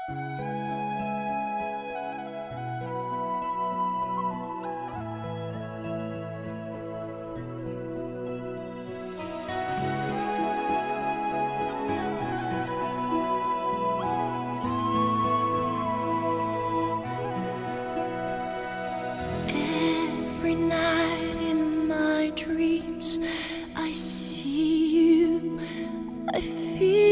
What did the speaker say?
Every night in my dreams, I see you, I feel